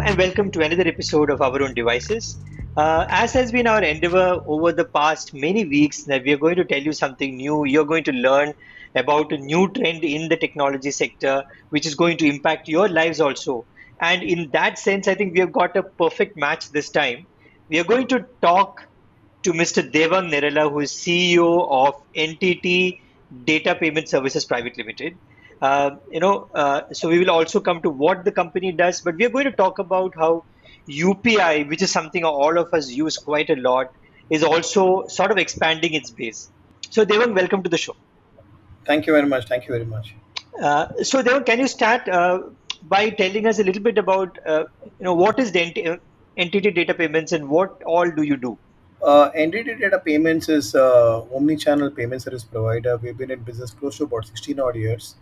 and welcome to another episode of Our Own Devices. As has been our endeavor over the past many weeks, that we are going to tell you something new. You're going to learn about a new trend in the technology sector, which is going to impact your lives also. And in that sense, I think we have got a perfect match this time. We are going to talk to Mr. Dewang Neralla, who is CEO of NTT Data Payment Services Private Limited. So we will also come to what the company does, but we are going to talk about how UPI, which is something all of us use quite a lot, is also sort of expanding its base. So Devang, welcome to the show. Thank you very much. Thank you very much. So Devang, can you start by telling us a little bit about what is the entity data payments and what all do you do? NTT Data Payments is omni-channel payment service provider. We've been in business close to about 16 odd years.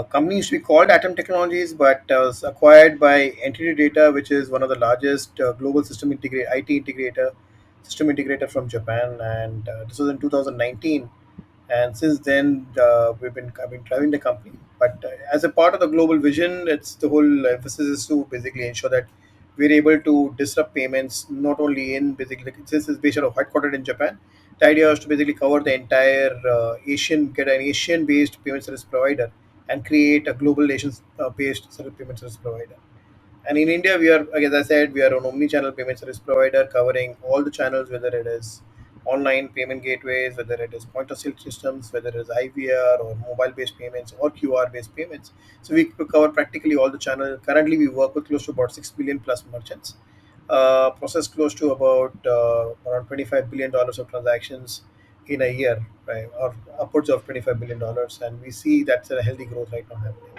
Company used to be called Atom Technologies, but was acquired by NTT Data, which is one of the largest global IT integrator, system integrator from Japan. And this was in 2019. And since then, I've been driving the company. But as a part of the global vision, it's the whole emphasis is to basically ensure that we're able to disrupt payments not only in basically since it's based out of headquartered in Japan. The idea is to basically cover the entire get an Asian-based payment service provider and create a global Asian-based payment service provider. And in India, we are, like, as I said, we are an omni-channel payment service provider covering all the channels, whether it is online payment gateways, whether it is point of sale systems, whether it is IVR or mobile-based payments or QR-based payments. So we cover practically all the channels. Currently, we work with close to about 6 billion plus merchants, process close to about around $25 billion of transactions in a year, right, or upwards of $25 billion, and we see that's a healthy growth right now happening.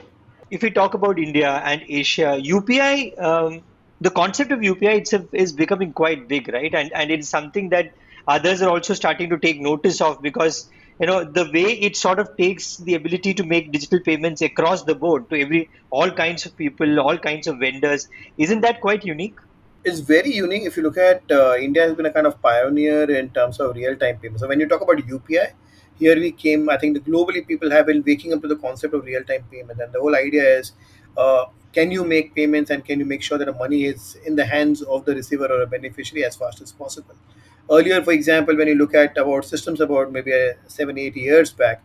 If we talk about India and Asia, UPI, the concept of UPI itself is becoming quite big, right? And it's something that others are also starting to take notice of because the way it sort of takes the ability to make digital payments across the board to all kinds of people, all kinds of vendors, isn't that quite unique? It's very unique. If you look at India has been a kind of pioneer in terms of real-time payments. So when you talk about UPI, here we came. I think globally people have been waking up to the concept of real-time payment, and the whole idea is, can you make payments and can you make sure that the money is in the hands of the receiver or a beneficiary as fast as possible. Earlier, for example, when you look at about systems about maybe 7 8 years back,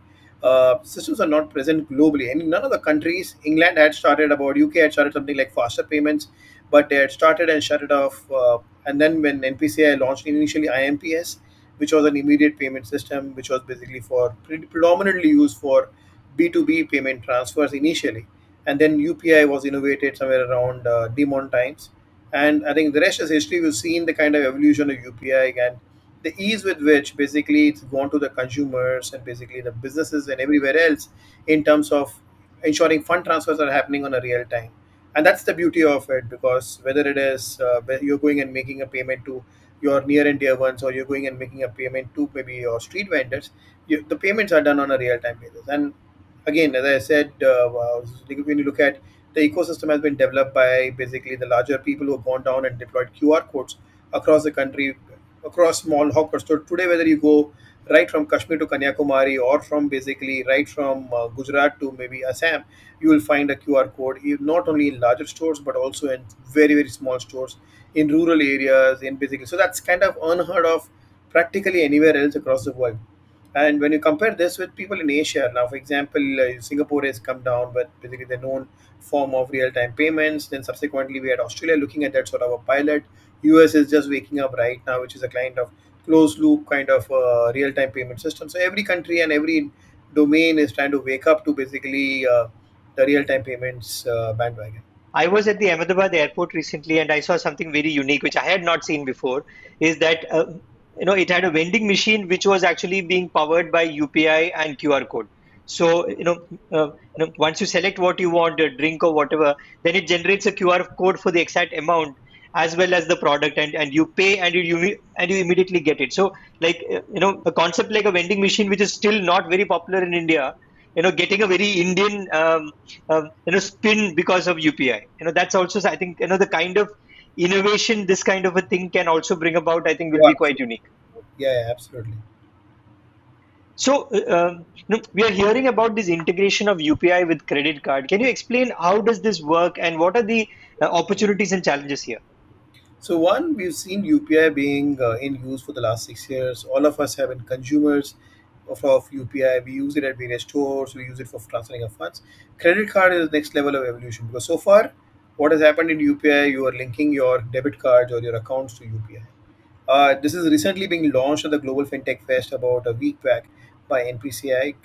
systems are not present globally. And in none of the countries, England had started about UK had started something like faster payments, but they had started and shut it off. And then when NPCI launched initially IMPS, which was an immediate payment system, which was basically for predominantly used for B2B payment transfers initially. And then UPI was innovated somewhere around demon times. And I think the rest is history. We've seen the kind of evolution of UPI and the ease with which basically it's gone to the consumers and basically the businesses and everywhere else in terms of ensuring fund transfers are happening on a real time. And that's the beauty of it, because whether it is where you're going and making a payment to your near and dear ones, or you're going and making a payment to maybe your street vendors, the payments are done on a real time basis. And again, as I said, when you look at the ecosystem has been developed by basically the larger people who have gone down and deployed QR codes across the country, across small hawkers. So today, whether you go right from Kashmir to Kanyakumari or from basically right from Gujarat to maybe Assam, you will find a QR code not only in larger stores but also in very very small stores in rural areas in basically. So that's kind of unheard of practically anywhere else across the world. And when you compare this with people in Asia, now for example, Singapore has come down with basically the known form of real-time payments. Then subsequently, we had Australia looking at that sort of a pilot. US is just waking up right now, which is a kind of closed loop kind of real-time payment system. So every country and every domain is trying to wake up to basically the real-time payments bandwagon. I was at the Ahmedabad airport recently and I saw something very unique, which I had not seen before, is that it had a vending machine which was actually being powered by UPI and QR code. So, once you select what you want, a drink or whatever, then it generates a QR code for the exact amount as well as the product, and you pay and you immediately get it. So, like a concept like a vending machine, which is still not very popular in India, getting a very Indian spin because of UPI. That's also, I think, the kind of innovation this kind of a thing can also bring about, I think, will Yeah, be quite absolutely. unique. Yeah, absolutely. We are hearing about this integration of UPI with credit card. Can you explain how does this work and what are the opportunities and challenges here? So one, we've seen UPI being in use for the last 6 years. All of us have been consumers of UPI. We use it at various stores. We use it for transferring of funds. Credit card is the next level of evolution because so far, what has happened in UPI, you are linking your debit cards or your accounts to UPI. This is recently being launched at the Global FinTech Fest about a week back by NPCI,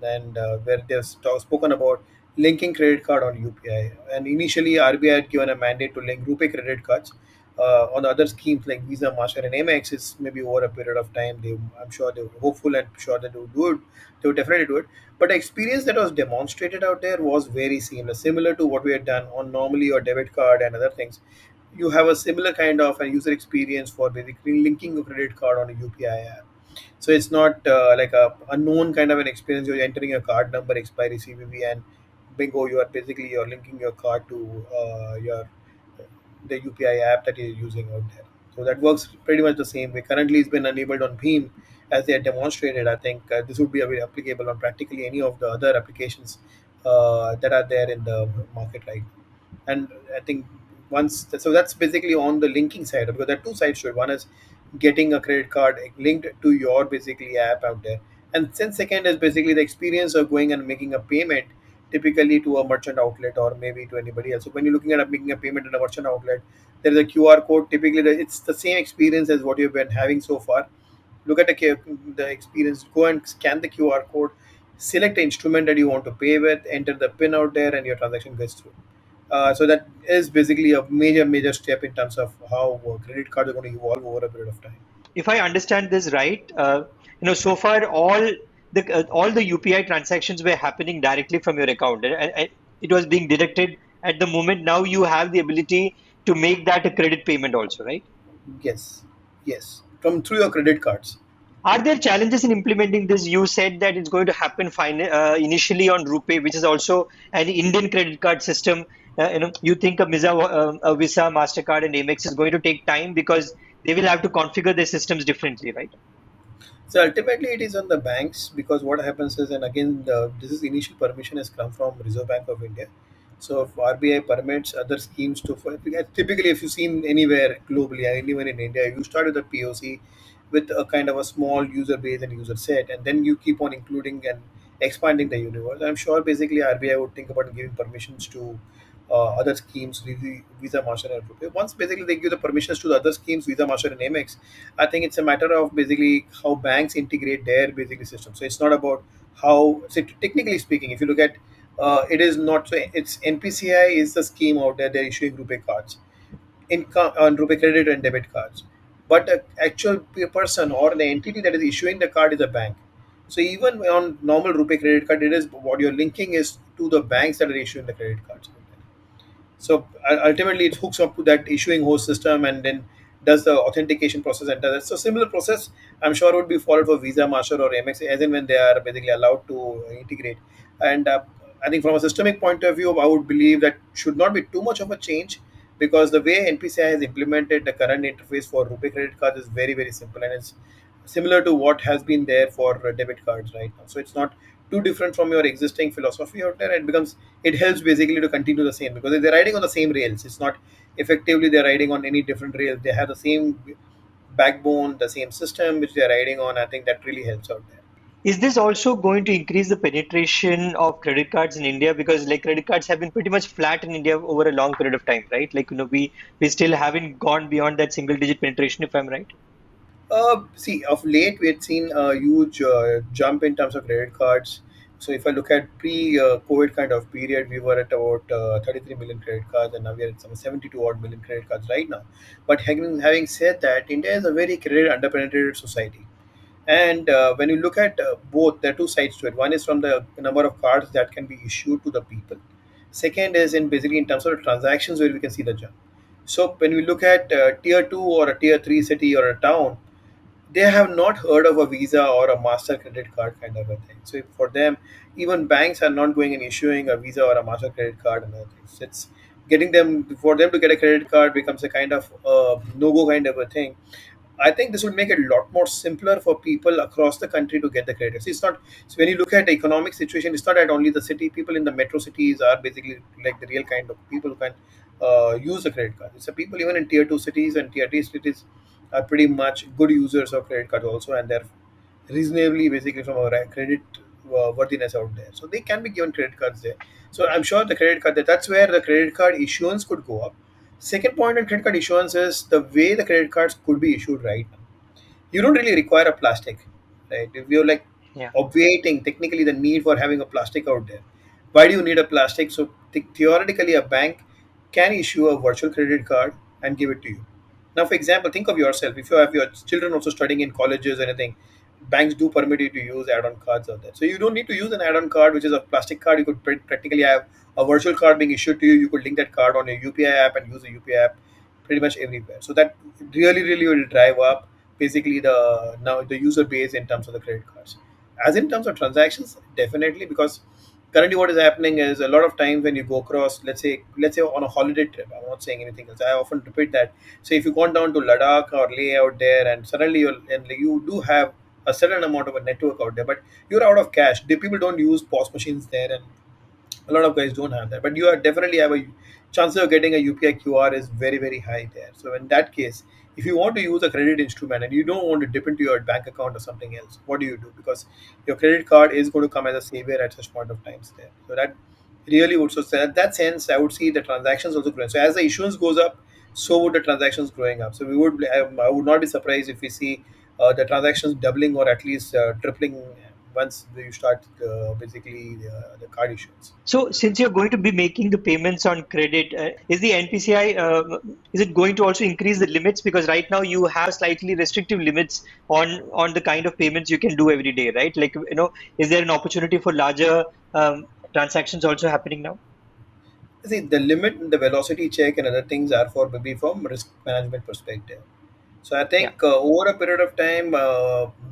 and where they've spoken about linking credit card on UPI. And initially, RBI had given a mandate to link RuPay credit cards on other schemes like Visa, Master, and Amex. Is maybe over a period of time. I'm sure they were hopeful and sure that they would do it. They would definitely do it. But the experience that was demonstrated out there was very seamless, similar to what we had done on normally your debit card and other things. You have a similar kind of a user experience for basically linking a credit card on a UPI app. So it's not like a unknown kind of an experience. You're entering your card number, expiry, CVV, and bingo, you're linking your card to your the UPI app that you're using out there. So that works pretty much the same way. Currently, it's been enabled on Beam as they had demonstrated. I think this would be very applicable on practically any of the other applications that are there in the market right now. And I think so that's basically on the linking side because there are two sides to it. One is getting a credit card linked to your basically app out there, and then second is basically the experience of going and making a payment typically to a merchant outlet or maybe to anybody else. So when you're looking at making a payment in a merchant outlet, there is a QR code. Typically, it's the same experience as what you've been having so far. Look at the experience. Go and scan the QR code, select the instrument that you want to pay with, enter the pin out there, and your transaction goes through. So that is basically a major step in terms of how credit cards are going to evolve over a period of time. If I understand this right, so far all the UPI transactions were happening directly from your account, and it was being deducted at the moment. Now you have the ability to make that a credit payment also, right? Yes, yes, from through your credit cards. Are there challenges in implementing this? You said that it's going to happen initially on RuPay, which is also an Indian credit card system. You think a Visa, Mastercard, and Amex is going to take time because they will have to configure their systems differently, right? So ultimately, it is on the banks because what happens is, and again, this is initial permission has come from Reserve Bank of India. So if RBI permits other schemes to, typically, if you've seen anywhere globally, even in India, you start with a POC with a kind of a small user base and user set, and then you keep on including and expanding the universe. I'm sure basically RBI would think about giving permissions to other schemes, Visa, Master, and RuPay. Once basically they give the permissions to the other schemes, Visa, Master, and Amex, I think it's a matter of basically how banks integrate their basically system. So it's not about how, so technically speaking, if you look at it is not so it's NPCI is the scheme out there. They're issuing RuPay cards on RuPay credit and debit cards, but the actual person or the entity that is issuing the card is a bank. So even on normal RuPay credit card, it is what you're linking is to the banks that are issuing the credit cards. So ultimately, it hooks up to that issuing host system and then does the authentication process and does it. So similar process, I'm sure would be followed for Visa, Master, or MX as and when they are basically allowed to integrate. And I think from a systemic point of view, I would believe that should not be too much of a change because the way NPCI has implemented the current interface for RuPay credit cards is very simple and it's similar to what has been there for debit cards right now. So it's not too different from your existing philosophy out there. It helps basically to continue the same because they're riding on the same rails. It's not effectively they're riding on any different rails. They have the same backbone, the same system which they're riding on. I think that really helps out there. Is this also going to increase the penetration of credit cards in India? Because like credit cards have been pretty much flat in India over a long period of time, right? Like, we still haven't gone beyond that single digit penetration, if I'm right. See, of late we had seen a huge jump in terms of credit cards. So if I look at pre-COVID kind of period, we were at about 33 million credit cards, and now we are at some 72 odd million credit cards right now. But having said that, India is a very credit underpenetrated society. And when you look at both, there are two sides to it. One is from the number of cards that can be issued to the people. Second is in basically in terms of the transactions where we can see the jump. So when we look at tier two or a tier three city or a town, they have not heard of a Visa or a Master credit card kind of a thing. So for them, even banks are not going and issuing a Visa or a Master credit card and other things. It's getting them for them to get a credit card becomes a kind of no go kind of a thing I think this would make it a lot more simpler for people across the country to get the credit. See, it's not, so when you look at the economic situation, it's not that only the city people in the metro cities are basically like the real kind of people who can use a credit card. It's the people even in tier two cities and tier three cities are pretty much good users of credit cards also, and they're reasonably basically from a credit worthiness out there. So they can be given credit cards there. So I'm sure the credit card, that's where the credit card issuance could go up. Second point in credit card issuance is the way the credit cards could be issued right now. You don't really require a plastic, right? If you're like Yeah. obviating technically the need for having a plastic out there, why do you need a plastic? So theoretically, a bank can issue a virtual credit card and give it to you. Now, for example, think of yourself. If you have your children also studying in colleges or anything, banks do permit you to use add-on cards out there. So you don't need to use an add-on card, which is a plastic card. You could practically have a virtual card being issued to you. You could link that card on your UPI app and use the UPI app pretty much everywhere. So that really, really will drive up basically the now the user base in terms of the credit cards. As in terms of transactions, definitely, because currently what is happening is a lot of times when you go across, let's say on a holiday trip, I'm not saying anything else, I often repeat that. So if you've gone down to Ladakh or Leh out there, and suddenly you do have a certain amount of a network out there, but you're out of cash. The people don't use POS machines there, and a lot of guys don't have that, but you are definitely have a chances of getting a UPI QR is very, very high there. So in that case, if you want to use a credit instrument and you don't want to dip into your bank account or something else, what do you do? Because your credit card is going to come as a savior at such point of times there. So that really would, so that sense I would see the transactions also growing. So as the issuance goes up, so would the transactions growing up. So I would not be surprised if we see the transactions doubling or at least tripling once you start basically the card issuance. So, since you're going to be making the payments on credit, is the NPCI is it going to also increase the limits? Because right now you have slightly restrictive limits on the kind of payments you can do every day, right? Like, is there an opportunity for larger transactions also happening now? See, the limit, the velocity check, and other things are for maybe from risk management perspective. So I Yeah. think over a period of time,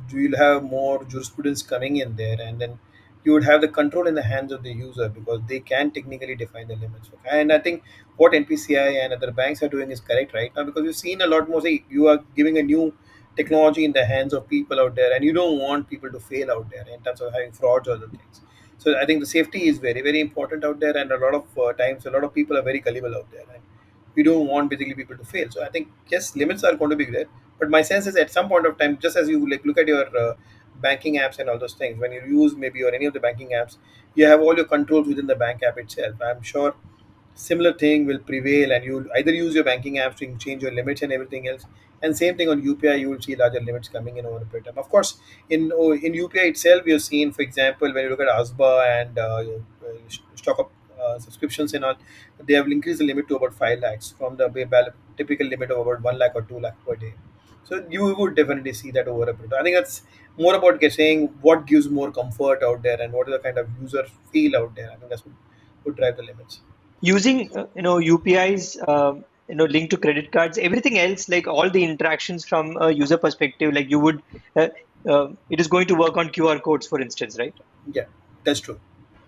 you will have more jurisprudence coming in there, and then you would have the control in the hands of the user because they can technically define the limits. And I think what NPCI and other banks are doing is correct right now because we've seen a lot more. Say you are giving a new technology in the hands of people out there, and you don't want people to fail out there in terms of having frauds or other things. So I think the safety is very, very important out there, and a lot of times, a lot of people are very gullible out there, and we don't want basically people to fail. So I think yes, limits are going to be there, but my sense is at some point of time, just as you like look at your banking apps and all those things, when you use maybe or any of the banking apps, you have all your controls within the bank app itself. I'm sure similar thing will prevail, and you'll either use your banking apps to change your limits and everything else. And same thing on UPI, you will see larger limits coming in over a period of time. Of course, in UPI itself, we have seen, for example, when you look at ASBA and stock up subscriptions and all, they have increased the limit to about 5 lakhs from the typical limit of about 1 lakh or 2 lakh per day. So you would definitely see that over a period. I think that's more about saying what gives more comfort out there and what is the kind of user feel out there. I think that's what would drive the limits. Using UPIs linked to credit cards, everything else, like all the interactions from a user perspective, like you would it is going to work on QR codes, for instance, right? Yeah, that's true.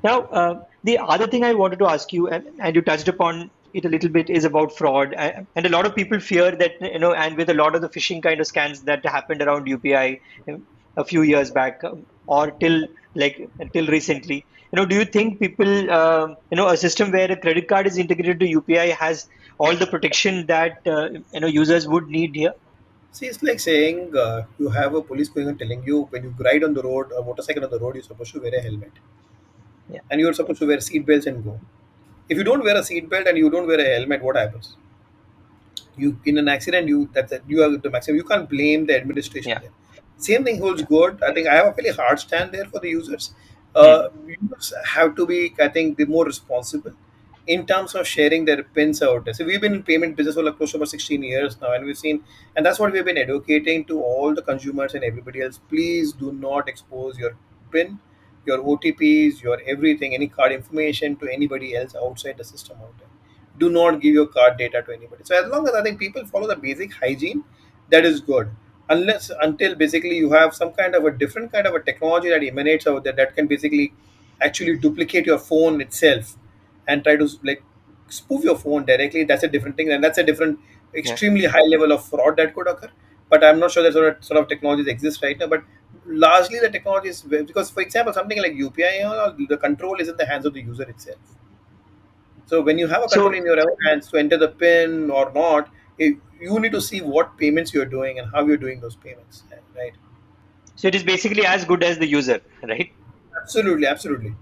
Now, the other thing I wanted to ask you, and you touched upon it a little bit, is about fraud. And a lot of people fear that, and with a lot of the phishing kind of scans that happened around UPI a few years back, or till recently, do you think people, a system where a credit card is integrated to UPI has all the protection that, users would need here? See, it's like saying you have a police going and telling you when you ride on the road, a motorcycle on the road, you're supposed to wear a helmet Yeah, and you're supposed to wear seat belts and go. If you don't wear a seat belt and you don't wear a helmet, what happens? You in an accident, you are the maximum. You can't blame the administration yeah, there. Same thing holds yeah. good. I think I have a fairly hard stand there for the users. Hmm. Users have to be, I think, be more responsible in terms of sharing their pins out there. So we've been in payment business for like close to about 16 years now, and we've seen, and that's what we've been advocating to all the consumers and everybody else. Please do not expose your pin, your OTPs, your everything, any card information to anybody else outside the system out there. Do not give your card data to anybody. So as long as I think people follow the basic hygiene, that is good. Unless until basically you have some kind of a different kind of a technology that emanates out there that can basically actually duplicate your phone itself and try to like spoof your phone directly. That's a different thing, and that's a different Yeah. extremely high level of fraud that could occur. but I'm not sure that sort of technologies exist right now. But largely the technology is because, for example, something like UPI, the control is in the hands of the user itself. So when you have a control So in your own hands to enter the pin or not, you need to see what payments you're doing and how you're doing those payments, right? so it is basically as good as the user, right? Absolutely, absolutely.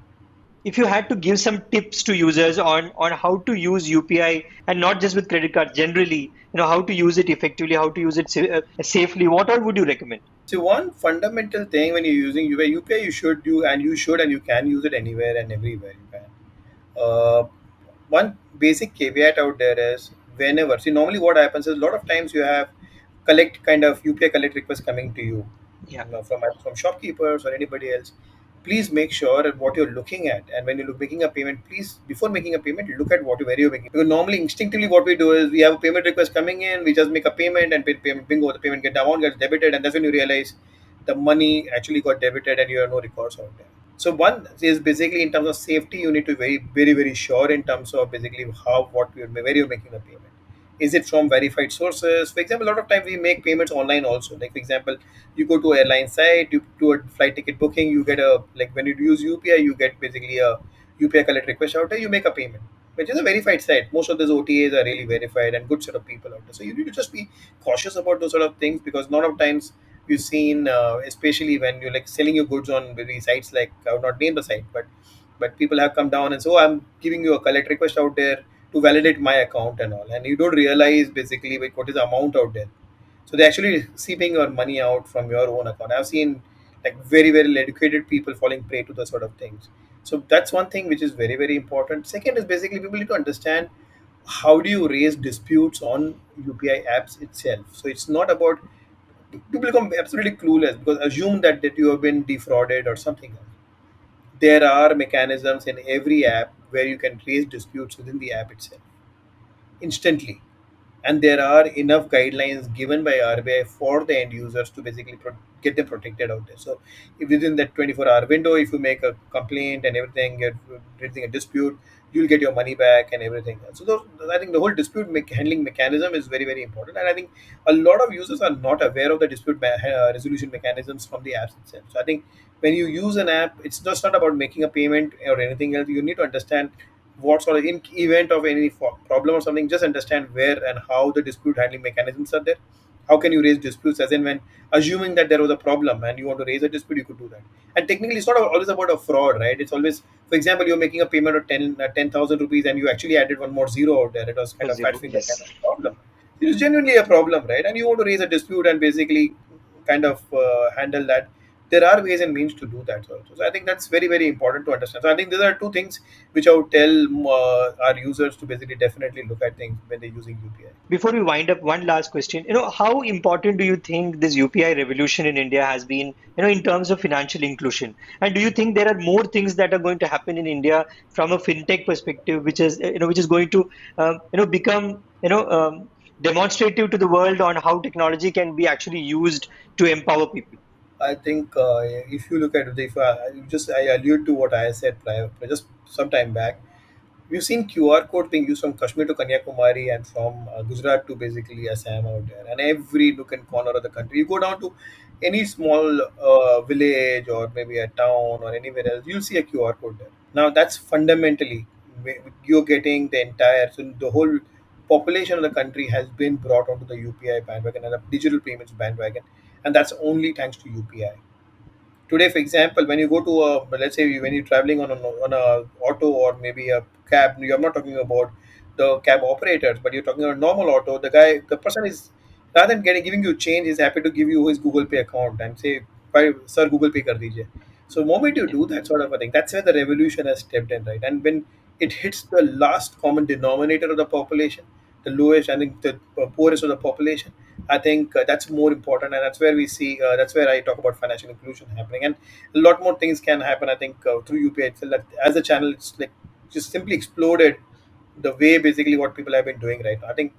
If you had to give some tips to users on how to use UPI and not just with credit cards, generally, how to use it effectively, how to use it safely, what all would you recommend? So one fundamental thing when you're using UPI, you should and you can use it anywhere and everywhere you can. Uh, One basic caveat out there is whenever, see, normally what happens is a lot of times you have collect kind of UPI collect requests coming to you, Yeah. from shopkeepers or anybody else. Please make sure at what you're looking at, and when you're making a payment, please, before making a payment, look at where you're making. Because normally, instinctively, what we do is we have a payment request coming in, we just make a payment and payment, bingo, the payment get the amount gets debited, and that's when you realize the money actually got debited and you have no recourse out there. So one is basically in terms of safety, you need to be very sure in terms of basically how what you're where you're making the payment. Is it from verified sources? For example, a lot of time we make payments online also. Like for example, you go to airline site, you do a flight ticket booking, you get a, like when you use UPI, you get basically a UPI collect request out there, you make a payment, which is a verified site. Most of those OTAs are really verified and good set of people out there. So you need to just be cautious about those sort of things because a lot of times you've seen, especially when you're like selling your goods on maybe sites like, I would not name the site, but people have come down and so I'm giving you a collect request out there to validate my account and all, and you don't realize basically like, what is the amount out there. So they're actually seeping your money out from your own account. I've seen like very well educated people falling prey to the sort of things. So that's one thing which is very important. Second is basically people need to understand how do you raise disputes on UPI apps itself. So it's not about, people become absolutely clueless because assume that you have been defrauded or something else. There are mechanisms in every app where you can raise disputes within the app itself instantly, and there are enough guidelines given by RBI for the end users to basically get them protected out there. So, if within that 24-hour window, if you make a complaint and everything, you're raising a dispute, you'll get your money back and everything. So, I think the whole dispute handling mechanism is very important, and I think a lot of users are not aware of the dispute resolution mechanisms from the apps itself. So, I think when you use an app, it's just not about making a payment or anything else. You need to understand what sort of, in event of any problem or something, just understand where and how the dispute handling mechanisms are there. How can you raise disputes, as in when assuming that there was a problem and you want to raise a dispute, you could do that. And technically it's not always about a fraud, right? It's always, for example, you're making a payment of 10,000 rupees and you actually added one more zero out there. It was kind For of fat zero, finger kind yes. of problem. It is genuinely a problem, right? And you want to raise a dispute and basically kind of handle that. There are ways and means to do that also. So I think that's very important to understand. So I think these are two things which I would tell our users to basically definitely look at things when they're using UPI. Before we wind up, one last question. How important do you think this UPI revolution in India has been, in terms of financial inclusion? And do you think there are more things that are going to happen in India from a fintech perspective, which is going to, become, demonstrative to the world on how technology can be actually used to empower people? I think if you look at it, if I allude to what I said prior, just some time back, we've seen QR code being used from Kashmir to Kanyakumari and from Gujarat to basically Assam out there, and every nook and corner of the country. You go down to any small village or maybe a town or anywhere else, you'll see a QR code there. Now that's fundamentally you're getting the entire, so the whole population of the country has been brought onto the UPI bandwagon and the digital payments bandwagon, and that's only thanks to UPI. Today, for example, when you go to a, let's say when you're traveling on a auto or maybe a cab, you're not talking about the cab operators, but you're talking about normal auto. The person is, rather than giving you change, is happy to give you his Google Pay account and say, sir, Google Pay kar dijiye. So the moment you Yeah. do that sort of a thing, that's where the revolution has stepped in, right? And when it hits the last common denominator of the population, the lowest, I think the poorest of the population, I think that's more important, and that's where we see. That's where I talk about financial inclusion happening, and a lot more things can happen. I think through UPI itself, that as a channel, it's like just simply exploded the way basically what people have been doing right now. I think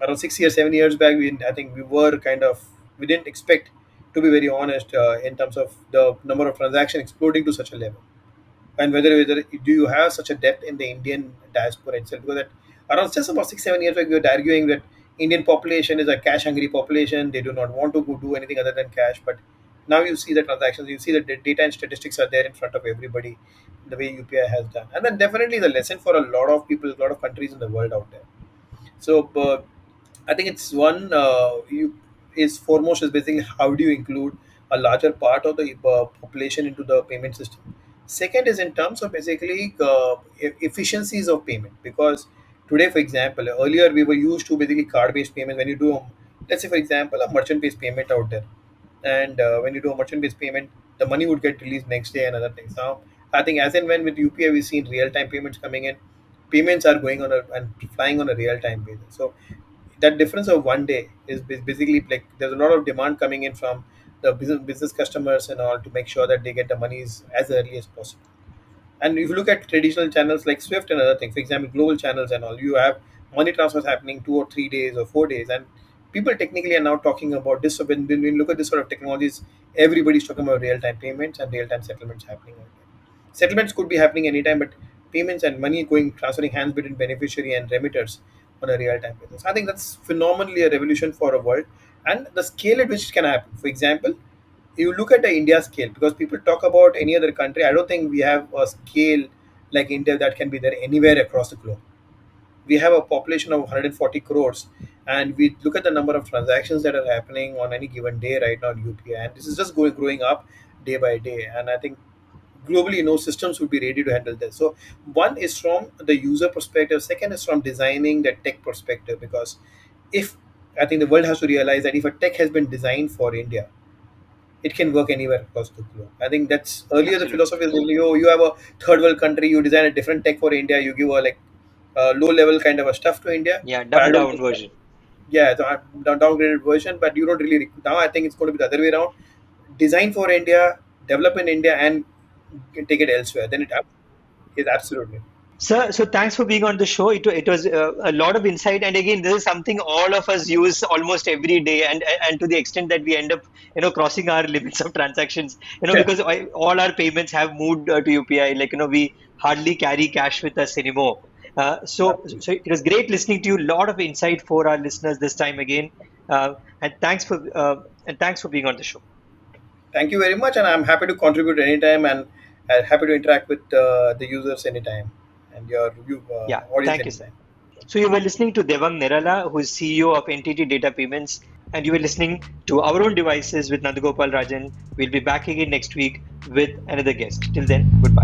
around 6 years, 7 years back, I think we were kind of, we didn't expect, to be very honest, in terms of the number of transactions exploding to such a level, and whether do you have such a depth in the Indian diaspora itself? Because around just about 6 7 years back, we were arguing that Indian population is a cash hungry population. They do not want to go do anything other than cash. But now you see the transactions, you see the data and statistics are there in front of everybody, the way UPI has done. And then definitely the lesson for a lot of people, a lot of countries in the world out there. So I think it's one you is foremost is basically how do you include a larger part of the population into the payment system. Second is in terms of basically efficiencies of payment, because today, for example, earlier we were used to basically card-based payment. When you do, let's say for example, a merchant-based payment out there, and when you do a merchant-based payment, the money would get released next day and other things. Now, I think as and when with UPI, we've seen real-time payments coming in. Payments are going on and flying on a real-time basis. So that difference of one day is basically like there's a lot of demand coming in from the business customers and all to make sure that they get the monies as early as possible. And if you look at traditional channels like Swift and other things, for example, global channels and all, you have money transfers happening 2 or 3 days or 4 days, and people technically are now talking about this. So when we look at this sort of technologies, everybody's talking about real-time payments and real-time settlements happening. Settlements could be happening anytime, but payments and money going transferring hands between beneficiary and remitters on a real-time basis. I think that's phenomenally a revolution for a world, and the scale at which it can happen. For example, you look at the India scale, because people talk about any other country. I don't think we have a scale like India that can be there anywhere across the globe. We have a population of 140 crores, and we look at the number of transactions that are happening on any given day right now in UPI, and this is just growing up day by day. And I think globally, no systems would be ready to handle this. So one is from the user perspective, second is from designing the tech perspective, because if I think the world has to realize that if a tech has been designed for India, it can work anywhere across the globe. I think that's earlier the Absolutely. philosophy is you have a third world country, you design a different tech for India, you give a like low level kind of a stuff to India. Yeah, But I dumbed don't down think that, version. yeah, the downgraded version, but you don't really now. I think it's going to be the other way around. Design for India, develop in India, and take it elsewhere. Then it is absolutely. Sir, so thanks for being on the show. It was a lot of insight, and again, this is something all of us use almost every day, and to the extent that we end up, crossing our limits of transactions, Yeah, because all our payments have moved to UPI. Like, we hardly carry cash with us anymore. So it was great listening to you. A lot of insight for our listeners this time again, and thanks for being on the show. thank you very much, and I'm happy to contribute anytime, and happy to interact with the users anytime, and your review Yeah, audience thank you, sir. anytime. So you were listening to Dewang Neralla, who is CEO of NTT Data Payments, and you were listening to Our Own Devices with Nandagopal Rajan. We'll be back again next week with another guest. Till then, goodbye.